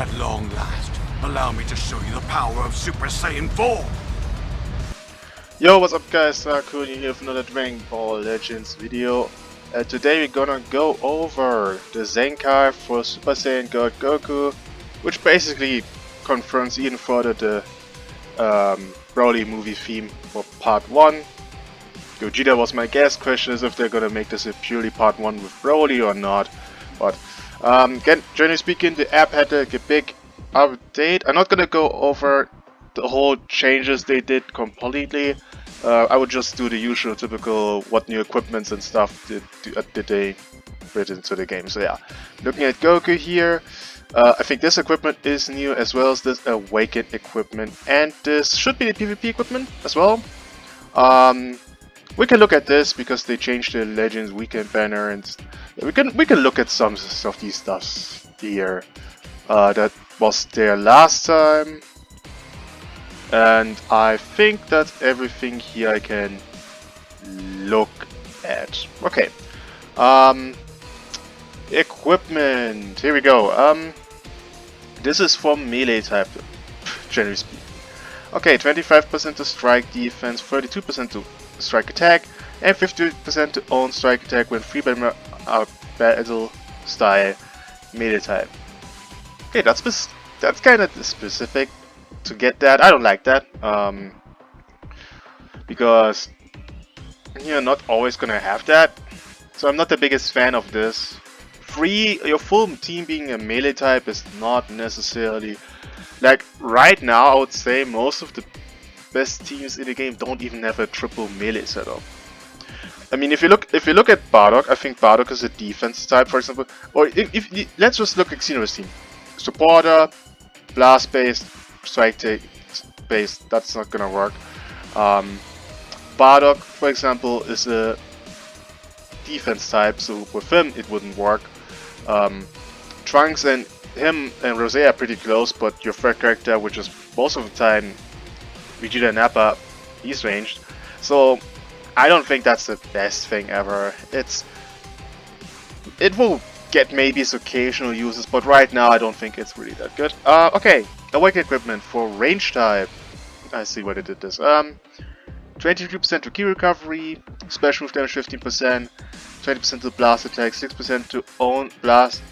At long last, allow me to show you the power of Super Saiyan 4! Yo, what's up guys, Goku here with another Dragonball Legends video. Today we're gonna go over the Zenkai for Super Saiyan God Goku, which basically confirms even further the Broly movie theme for part 1. Gogeta was my guess. Question is if they're gonna make this a purely part 1 with Broly or not. But generally speaking, the app had a big update. I'm not gonna go over the whole changes they did completely. I would just do the usual typical what new equipments and stuff did they put into the game. So yeah, looking at Goku here, I think this equipment is new as well as this Awakened equipment, and this should be the PvP equipment as well. We can look at this because they changed the Legends Weekend banner, and we can look at some of these stuffs here that was there last time. And I think that's everything here I can look at. Okay. Equipment. Here we go. This is for melee type, generally speaking. Okay, 25% to strike defense, 32% to strike attack, and 50% to own strike attack when free battle style melee type. Okay, that's kind of specific. To get that, I don't like that, because you're not always gonna have that, so I'm not the biggest fan of this. Your full team being a melee type is not necessarily, like right now I would say most of the best teams in the game don't even have a triple melee setup. I mean, if you look at Bardock, I think Bardock is a defense type, for example, or let's just look at Xeno's team. Supporter, blast based, strike take based, that's not gonna work. Bardock, for example, is a defense type, so with him it wouldn't work. Trunks and him and Rose are pretty close, but your third character, which is most of the time Vegeta Nappa, he's ranged. So I don't think that's the best thing ever. It will get maybe its occasional uses, but right now I don't think it's really that good. Okay, Awakened equipment for range type. I see why they did this. 23% to ki recovery, special move damage 15%, 20% to blast attack, 6% to own blast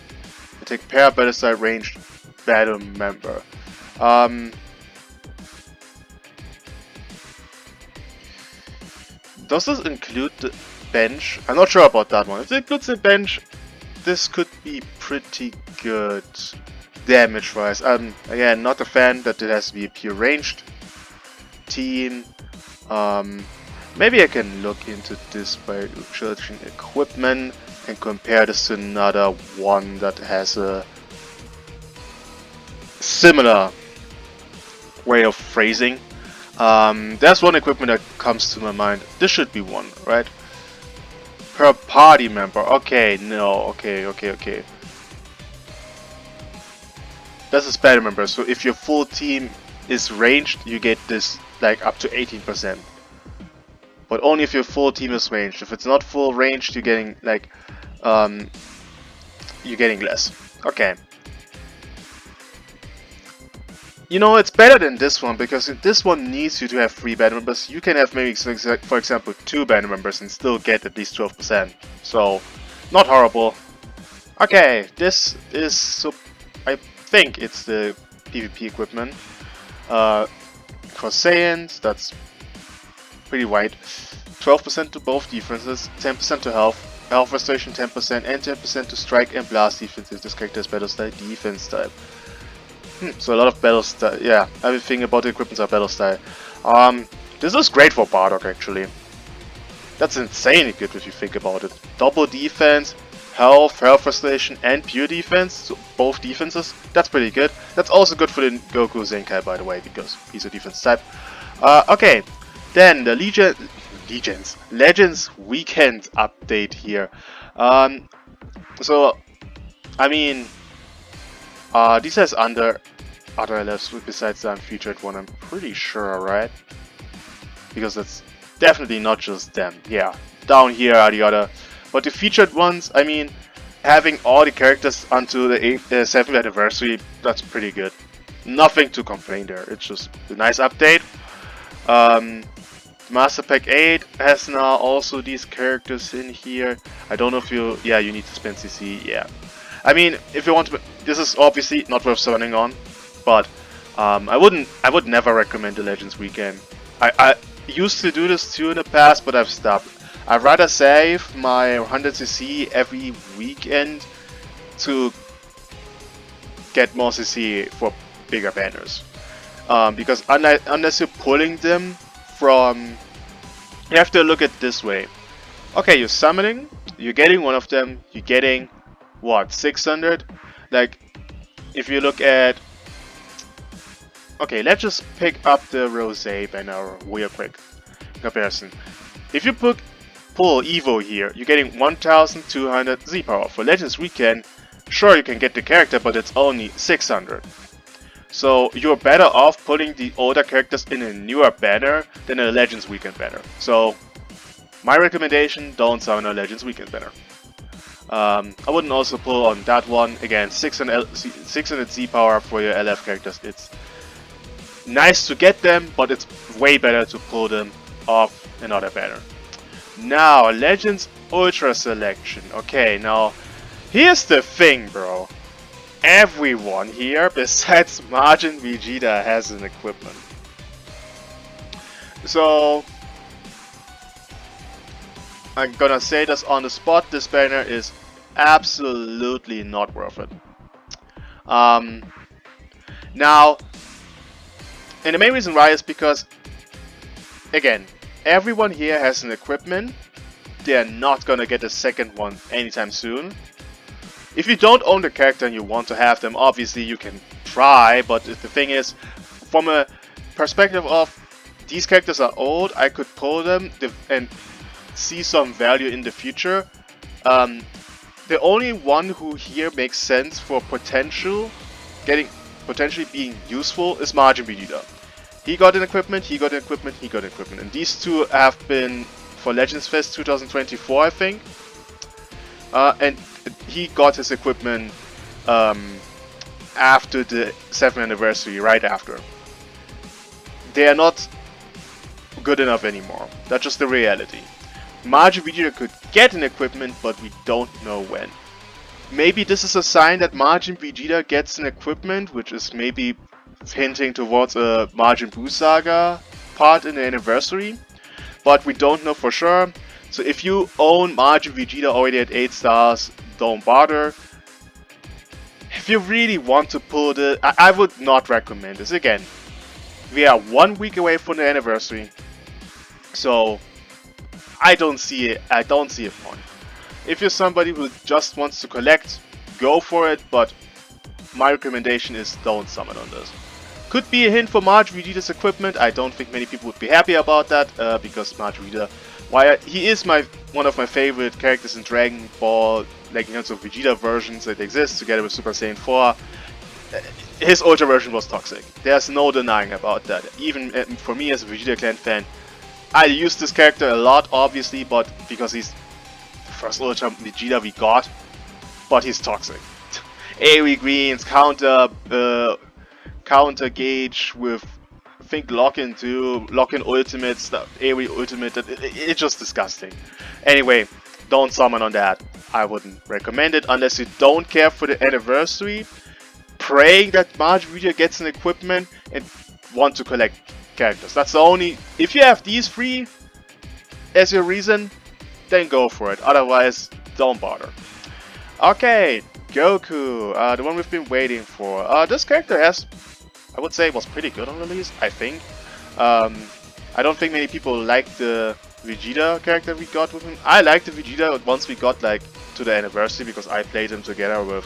attack pair battle style ranged battle member. Does this include the bench? I'm not sure about that one. If it includes the bench, this could be pretty good damage wise. Again, not a fan that it has to be a pure ranged team. Maybe I can look into this by searching equipment and compare this to another one that has a similar way of phrasing. There's one equipment that comes to my mind. This should be one, right? Per party member. Okay, no. Okay. This is battle member. So if your full team is ranged, you get this like up to 18%. But only if your full team is ranged. If it's not full ranged, you're getting like you're getting less. Okay. You know, it's better than this one because this one needs you to have 3 band members. You can have maybe, for example, 2 band members and still get at least 12%. So, not horrible. Okay, this is, so I think it's the PvP equipment. For Saiyans, that's pretty wide. 12% to both defenses, 10% to health restoration 10%, and 10% to strike and blast defense if this character is battle style defense type. So a lot of battle style, yeah, everything about the equipments are battle style. This is great for Bardock actually. That's insanely good if you think about it. Double defense, health restoration, and pure defense, so both defenses, that's pretty good. That's also good for the Goku Zenkai, by the way, because he's a defense type. Okay, then the Legends Weekend update here. So, I mean, this has other LFs besides the unfeatured one, I'm pretty sure, right? Because that's definitely not just them. Yeah, down here are the other. But the featured ones, I mean, having all the characters until the 7th anniversary, that's pretty good. Nothing to complain there. It's just a nice update. Master Pack 8 has now also these characters in here. I don't know if you... Yeah, you need to spend CC. Yeah. I mean, if you want to... This is obviously not worth signing on. But I would never recommend the Legends Weekend. I used to do this too in the past, but I've stopped. I'd rather save my 100cc every weekend to get more CC for bigger banners. Because unless you're pulling them from... You have to look at it this way. Okay, you're summoning, you're getting one of them, you're getting, what, 600? Like, if you look at... Okay, let's just pick up the Rosé banner real quick. Comparison. If you pull Evo here, you're getting 1200 Z power. For Legends Weekend, sure you can get the character, but it's only 600. So you're better off putting the older characters in a newer banner than a Legends Weekend banner. So my recommendation, don't summon a Legends Weekend banner. I wouldn't also pull on that one. Again, 600 Z power for your LF characters. It's nice to get them, but it's way better to pull them off another banner. Now, Legends Ultra Selection. Okay, now, here's the thing, bro. Everyone here, besides Margin Vegeta, has an equipment. So, I'm gonna say this on the spot, this banner is absolutely not worth it. Now, and the main reason why is because, again, everyone here has an equipment. They're not gonna get a second one anytime soon. If you don't own the character and you want to have them, obviously you can try, but the thing is, from a perspective of these characters are old, I could pull them and see some value in the future. The only one who here makes sense for potentially being useful is Margin Vegeta. He got an equipment, he got an equipment, he got an equipment, and these two have been for Legends Fest 2024, I think. And he got his equipment after the 7th anniversary, right after. They are not good enough anymore. That's just the reality. Margin Vegeta could get an equipment, but we don't know when. Maybe this is a sign that Margin Vegeta gets an equipment, which is maybe hinting towards a Majin Buu Saga part in the anniversary, but we don't know for sure. So if you own Majin Vegeta already at 8 stars, don't bother. If you really want to pull I would not recommend this. Again, we are 1 week away from the anniversary, so I don't see it. I don't see a point. If you're somebody who just wants to collect, go for it, but my recommendation is don't summon on this. Could be a hint for Majin Vegeta's equipment. I don't think many people would be happy about that, because Majin Vegeta, while he is one of my favorite characters in Dragon Ball, like in terms of Vegeta versions that exist together with Super Saiyan 4, his Ultra version was toxic. There's no denying about that. Even for me as a Vegeta Clan fan, I use this character a lot, obviously, but because he's the first Ultra Vegeta we got, but he's toxic. AoE greens, counter gauge with, I think, lock-in ultimate stuff, AoE ultimate, it's just disgusting. Anyway, don't summon on that. I wouldn't recommend it unless you don't care for the anniversary, praying that Majin Vegeta gets an equipment and want to collect characters. That's the only... If you have these three as your reason, then go for it. Otherwise, don't bother. Okay, Goku, the one we've been waiting for. This character has, I would say, was pretty good on release, I think. I don't think many people like the Vegeta character we got with him. I liked the Vegeta once we got like to the anniversary because I played him together with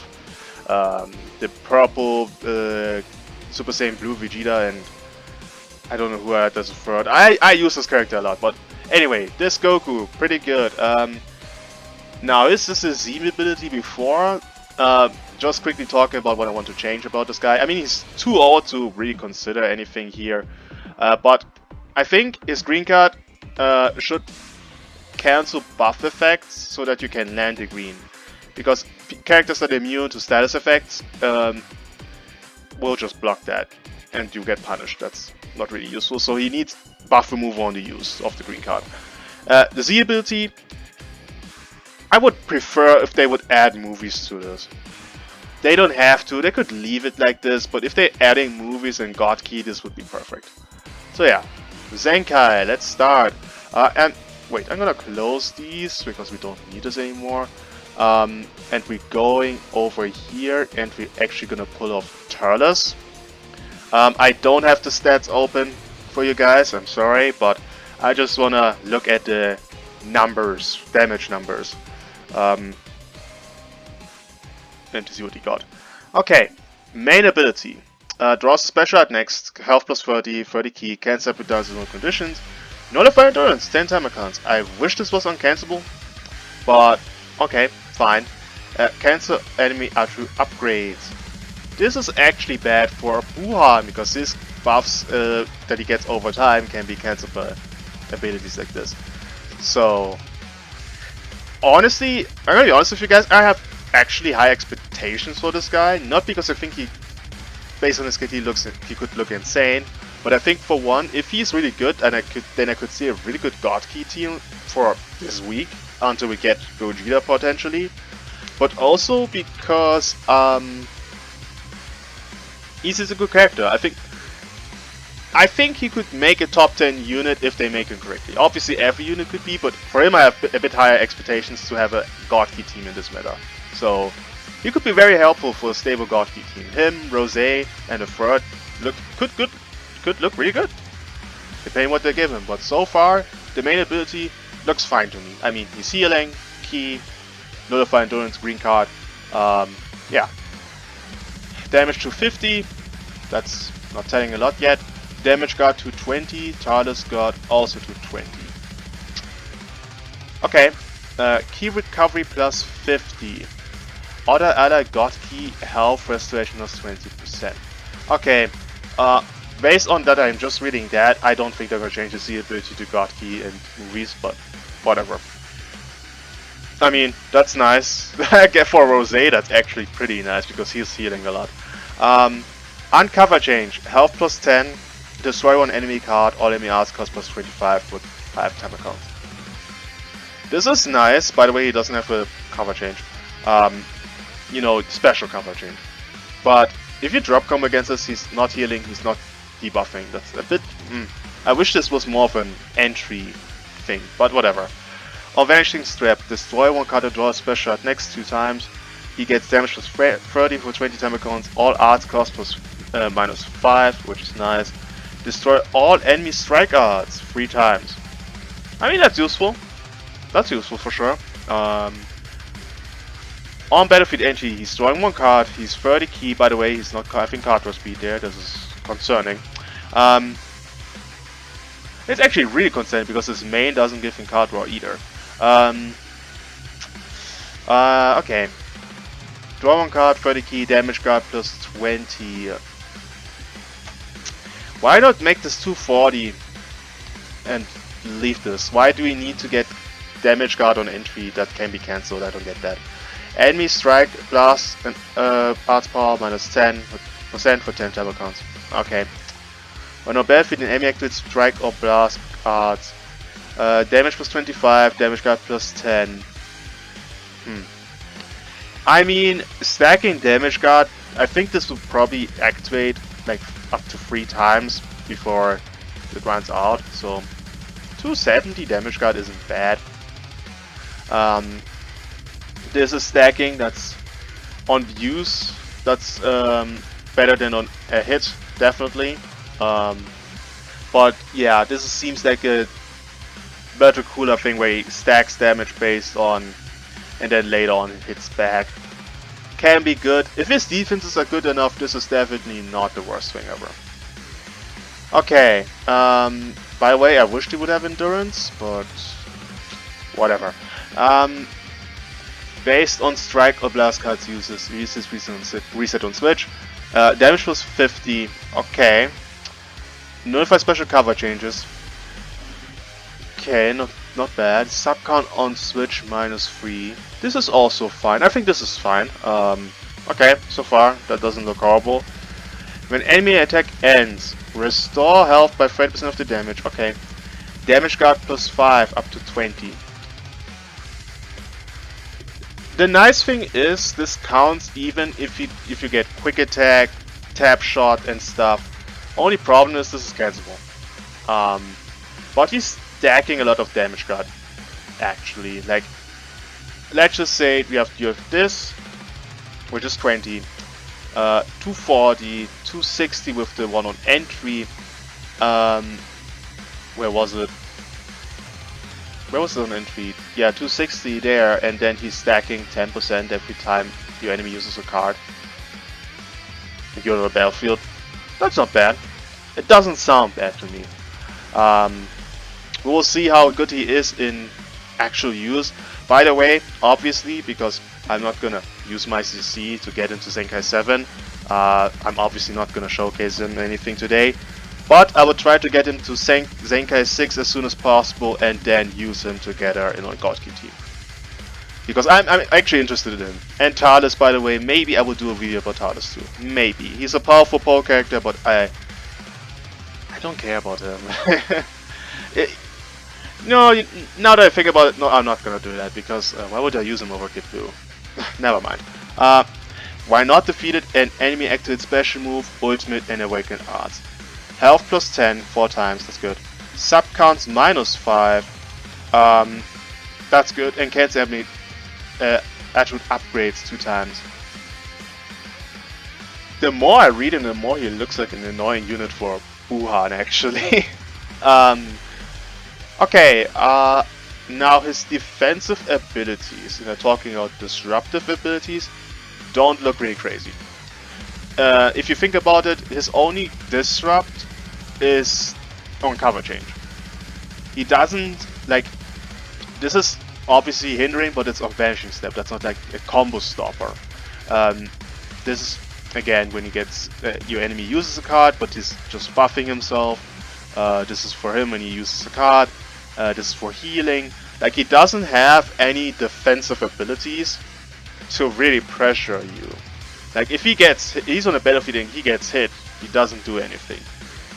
the purple Super Saiyan Blue Vegeta, and I don't know who I does third. I use this character a lot, but anyway, this Goku, pretty good. Now, is this a Z ability before? Just quickly talking about what I want to change about this guy. I mean, he's too old to really consider anything here, but I think his green card should cancel buff effects so that you can land the green. Because characters that are immune to status effects will just block that, and you get punished. That's not really useful. So he needs buff removal on the use of the green card. The Z ability, I would prefer if they would add movies to this. They don't have to, they could leave it like this, but if they're adding movies and God Key, this would be perfect. So yeah, Zenkai, let's start. And wait, I'm gonna close these because we don't need this anymore. And we're going over here and we're actually gonna pull off Turles. I don't have the stats open for you guys, I'm sorry, but I just wanna look at the numbers, damage numbers. And to see what he got. Okay, main ability. Draws a special art next, health plus 30, 30 key, cancel up with no conditions. Nullify endurance, 10 timer counts. I wish this was uncancelable, but okay, fine. Cancel enemy attribute upgrades. This is actually bad for Buhan because his buffs that he gets over time can be cancelled by abilities like this. So, honestly, I'm gonna be honest with you guys, I have actually high expectations for this guy. Not because I think he, based on his kit, he could look insane, but I think for one, if he's really good, and then I could see a really good God Key team for this week until we get Gogeta potentially. But also because he's a good character. I think he could make a top 10 unit if they make him correctly. Obviously every unit could be, but for him I have a bit higher expectations to have a God Key team in this meta. So he could be very helpful for a stable God Key team. Him, Rose, and a third could look really good, depending what they give him. But so far, the main ability looks fine to me. I mean, he's healing, key, nullify endurance, green card. Yeah. Damage to 50. That's not telling a lot yet. Damage got to 20. Turles got also to 20. Okay. Key recovery plus 50. Other ally God Key health restoration plus 20%. Okay. Based on that, I'm just reading that. I don't think they're gonna change the Z ability to God Key and movies, but whatever. I mean, that's nice. For Rose, that's actually pretty nice because he's healing a lot. Uncover change. Health plus 10. Destroy one enemy card. All enemy arts cost plus 25 with 5 timer counts. This is nice. By the way, he doesn't have a cover change. You know, special cover change. But if you drop combo against us, he's not healing, he's not debuffing. That's a bit... I wish this was more of an entry thing, but whatever. On Vanishing Strap, destroy one card and draw a special art next 2 times. He gets damage plus 30 for 20 timer counts. All arts cost plus minus 5, which is nice. Destroy all enemy strike arts 3 times. I mean, that's useful. That's useful for sure. On battlefield entry, he's drawing 1 card. He's 30 key, by the way. He's not having card draw speed there. This is concerning. It's actually really concerning because his main doesn't give him card draw either. Okay. Draw 1 card, 30 key, damage card plus 20. Why not make this 240 and leave this? Why do we need to get damage guard on entry that can be cancelled? I don't get that. Enemy strike, blast, and arts power minus 10% for 10 timer counts. Okay. When on battlefield, an enemy activates strike or blast arts. Damage plus 25, damage guard plus 10. I mean, stacking damage guard, I think this will probably activate like up to 3 times before it runs out. So 270 damage guard isn't bad. This is stacking that's on use. That's better than on a hit, definitely. But yeah, this seems like a better, cooler thing where he stacks damage based on, and then later on it hits back. Can be good. If his defenses are good enough, this is definitely not the worst thing ever. Okay. By the way, I wish he would have endurance, but whatever. Based on strike or blast cards uses reset on switch. Damage was 50. Okay. Nullify special cover changes. Okay, not bad. Subcount on switch -3. This is also fine. I think this is fine. Okay, so far that doesn't look horrible. When enemy attack ends, restore health by 30% of the damage. Okay. Damage guard +5 up to 20. The nice thing is this counts even if you get quick attack, tap shot and stuff. Only problem is this is cancelable. But he's stacking a lot of damage guard actually. Like, let's just say you have this, which is 20, 240, 260 with the one on entry. Where was it? Where was it on entry? Yeah, 260 there, and then he's stacking 10% every time your enemy uses a card. If you're on the battlefield, that's not bad. It doesn't sound bad to me. We will see how good he is in actual use. By the way, obviously, because I'm not gonna use my CC to get into Zenkai 7, I'm obviously not gonna showcase him anything today. But I will try to get him to Zenkai 6 as soon as possible and then use him together in a God Key team. Because I'm actually interested in him. And Talus, by the way, maybe I will do a video about Talus too. Maybe. He's a powerful pole character, but I don't care about him. No, now that I think about it, no, I'm not gonna do that, because why would I use him over Kid Buu? Never mind. Why not defeat it? An enemy activate special move, ultimate and awakened arts. Health +10, 4 times, that's good. Sub counts -5, that's good. And cancel enemy attribute upgrades 2 times. The more I read him, the more he looks like an annoying unit for Wuhan, actually. Okay, now his defensive abilities, and I'm talking about disruptive abilities, don't look really crazy. If you think about it, his only disrupt is on cover change. He doesn't, like, this is obviously hindering, but it's on vanishing step. That's not like a combo stopper. This is, again, when he gets, your enemy uses a card, but he's just buffing himself. This is for him when he uses a card. This is for healing. Like, he doesn't have any defensive abilities to really pressure you. Like, if he's on a battlefield and he gets hit, he doesn't do anything.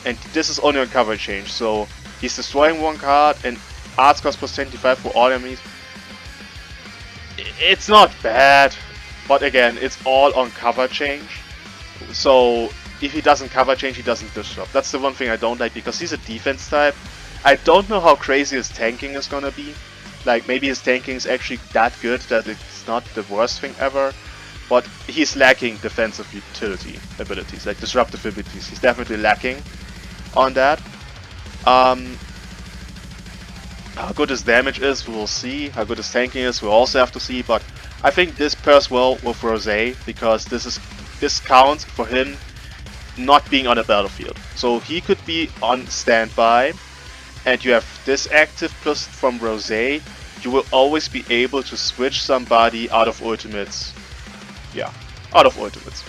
And this is only on cover change, so he's destroying one card and arts cost +25 for all enemies. It's not bad, but again, it's all on cover change. So if he doesn't cover change, he doesn't disrupt. That's the one thing I don't like, because he's a defense type. I don't know how crazy his tanking is gonna be. Like, maybe his tanking is actually that good that it's not the worst thing ever. But he's lacking defensive utility abilities, like disruptive abilities. He's definitely lacking on that. How good his damage is, we will see. How good his tanking is, we'll also have to see. But I think this pairs well with Rosé, because this counts for him not being on a battlefield. So he could be on standby, and you have this active plus from Rosé. You will always be able to switch somebody out of ultimates. Yeah, out of ultimates.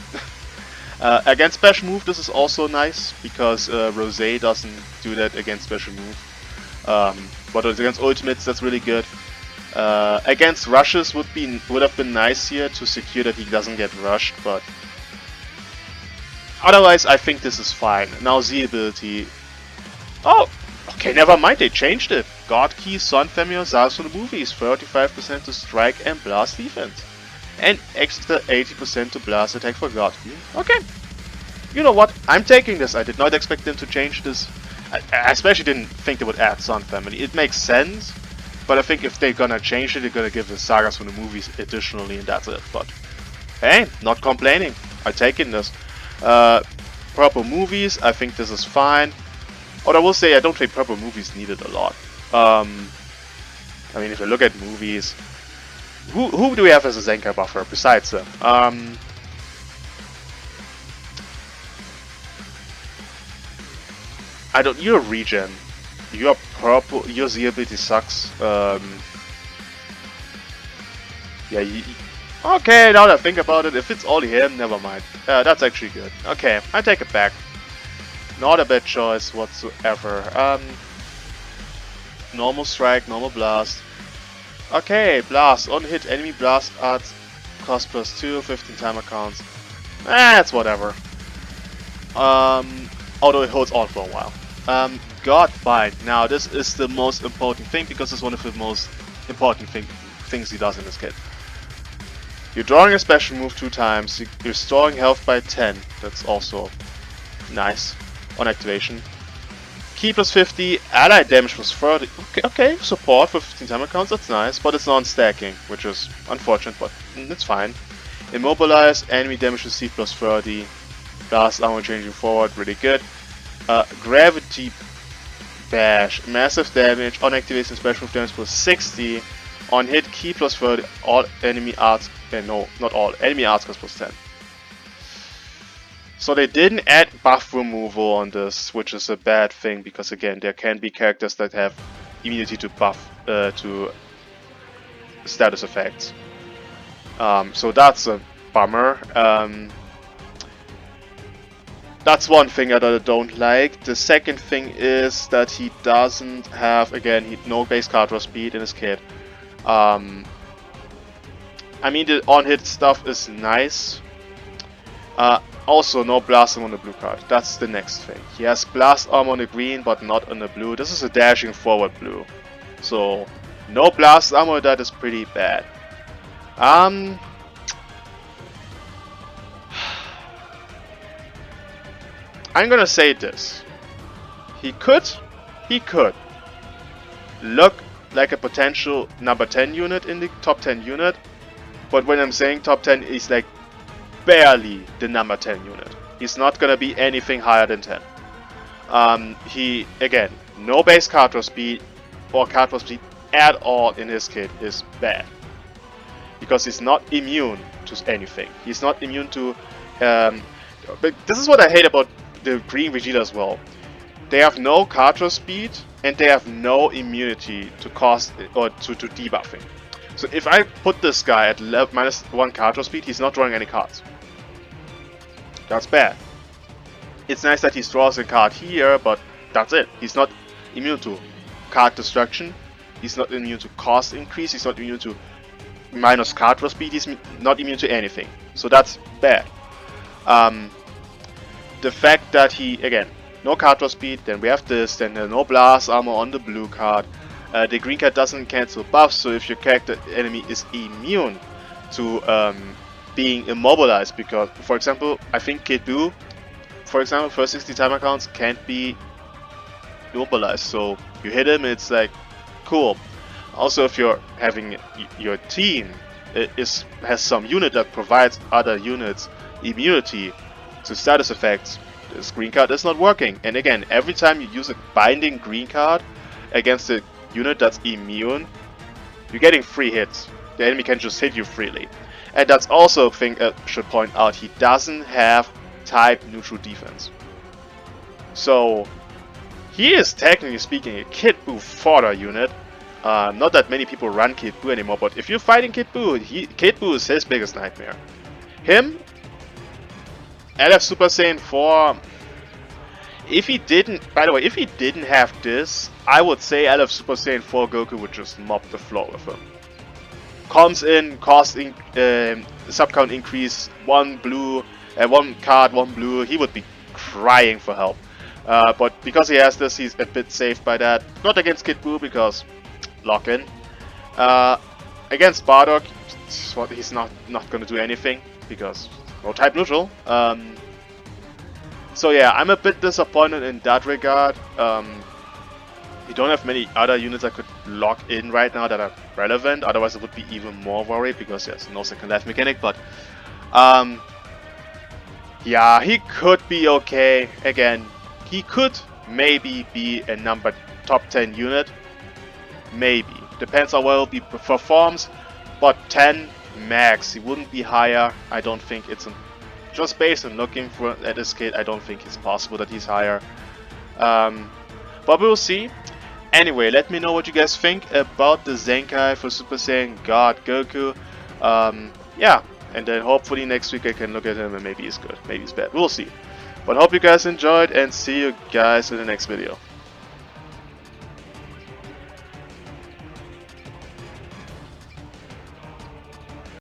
Against special move, this is also nice, because Rosé doesn't do that against special move. But against ultimates, that's really good. Against rushes would have been nice here to secure that he doesn't get rushed, but otherwise I think this is fine. Now Z ability. Oh, okay, never mind, they changed it. God Key, Sun Family, Zars from the movies, 35% to strike and blast defense. And extra 80% to blast attack for God Key. Okay. You know what? I'm taking this. I did not expect them to change this. I especially didn't think they would add Sun Family. It makes sense, but I think if they're gonna change it, they're gonna give the sagas from the movies additionally, and that's it. But hey, not complaining. I'm taking this. Purple movies, I think this is fine. But I will say, I don't think purple movies need it a lot. I mean, if you look at movies, who do we have as a Zenkai buffer besides them? You're a regen. You're purple. Your Z ability sucks. Yeah. Okay, now that I think about it, if it's all him, never mind. That's actually good. Okay, I take it back. Not a bad choice whatsoever. normal strike, normal blast. Okay, blast. On hit, enemy blast adds cost +2, 15 timer counts. That's whatever. Although it holds on for a while. God Bind. Now this is the most important thing because it's one of the most important things he does in this kit. You're drawing a special move 2 times, you're restoring health by 10, that's also nice on activation. Key +50, allied damage +30, okay, support for 15 timer counts, that's nice, but it's non-stacking, which is unfortunate, but it's fine. Immobilize, enemy damage received +30, blast armor changing forward, really good. Gravity Bash, massive damage, on activation special move damage +60, on hit key +30, all enemy arts, no, not all, enemy arts cost +10. So they didn't add buff removal on this, which is a bad thing, because again, there can be characters that have immunity to buff, to status effects. So that's a bummer. That's one thing that I don't like. The second thing is that he doesn't have, again, no base card draw speed in his kit. I mean, the on-hit stuff is nice. Also, no blast armor on the blue card. That's the next thing. He has blast armor on the green, but not on the blue. This is a dashing forward blue. So, no blast armor, that is pretty bad. I'm gonna say this. He could look like a potential number 10 unit in the top 10 unit, but when I'm saying top 10, he's like barely the number 10 unit. He's not gonna be anything higher than 10. He, again, no base card draw speed or card draw speed at all in his kit is bad. Because he's not immune to anything. He's not immune to... but this is what I hate about the green Vegeta as well. They have no card draw speed and they have no immunity to cost or to debuffing. So if I put this guy at -1 card draw speed, he's not drawing any cards. That's bad. It's nice that he draws a card here, but that's it. He's not immune to card destruction. He's not immune to cost increase. He's not immune to minus card draw speed. He's not immune to anything. So that's bad. The fact that he, again, no card draw speed, then we have this, then no blast armor on the blue card. The green card doesn't cancel buffs, so if your character enemy is immune to being immobilized, because, for example, I think Kid Buu, for example, first 60 timer counts can't be immobilized, so you hit him, it's like, cool. Also, if you're having your team has some unit that provides other units immunity to status effects, this green card is not working. And again, every time you use a binding green card against a unit that's immune, you're getting free hits. The enemy can just hit you freely. And that's also a thing I should point out, he doesn't have type neutral defense. So he is technically speaking a Kid Buu fodder unit. Not that many people run Kid Buu anymore, but if you're fighting Kid Buu, Kid Buu is his biggest nightmare. Him, LF Super Saiyan 4, if he didn't, by the way, if he didn't have this, I would say LF Super Saiyan 4 Goku would just mop the floor with him. Comes in, cost sub count increase, 1 blue, 1 card, 1 blue, he would be crying for help. But because he has this, he's a bit safe by that. Not against Kid Buu because lock in. Against Bardock, he's not gonna do anything because no type neutral. So yeah, I'm a bit disappointed in that regard. You don't have many other units I could lock in right now that are relevant. Otherwise, I would be even more worried because there's no second life mechanic. But yeah, he could be okay. Again, he could maybe be a top 10 unit. Maybe. Depends how well he performs. But 10 max. He wouldn't be higher. I don't think it's just based on looking at this kid. I don't think it's possible that he's higher. But we'll see. Anyway, let me know what you guys think about the Zenkai for Super Saiyan God Goku. Yeah, and then hopefully next week I can look at him and maybe he's good, maybe he's bad. We'll see. But hope you guys enjoyed and see you guys in the next video.